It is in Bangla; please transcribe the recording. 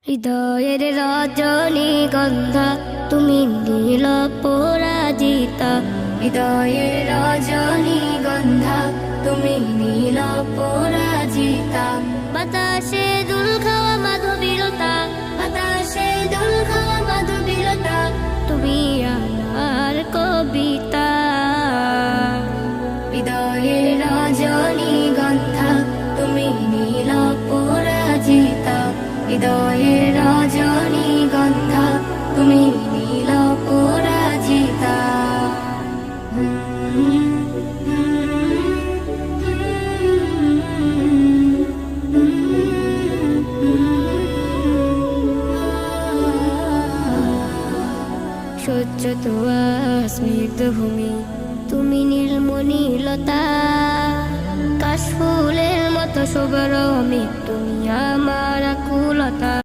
হৃদয়ের রজনীগন্ধা তুমি নীল পরাজিতা। হৃদয়ের রজনীগন্ধা তুমি নীল পরাজিতা। বাতাসে দুল খাওয়া মাধবীলতা, বাতাসে দুল খাওয়া মাধবীলতা, তুমি আমার কবিতা। হৃদয়ের রজনীগন্ধা তুমি নীল পরাজিতা। হৃদয়ের রজনীগন্ধা তুমি নীল পরাজিতা। সহ্য তোয়া স্নিগ্ধ ভূমি তুমি নীলমণিলতা। কাশফুলের মতো শুভ্র তুমি আমার আকুলতা।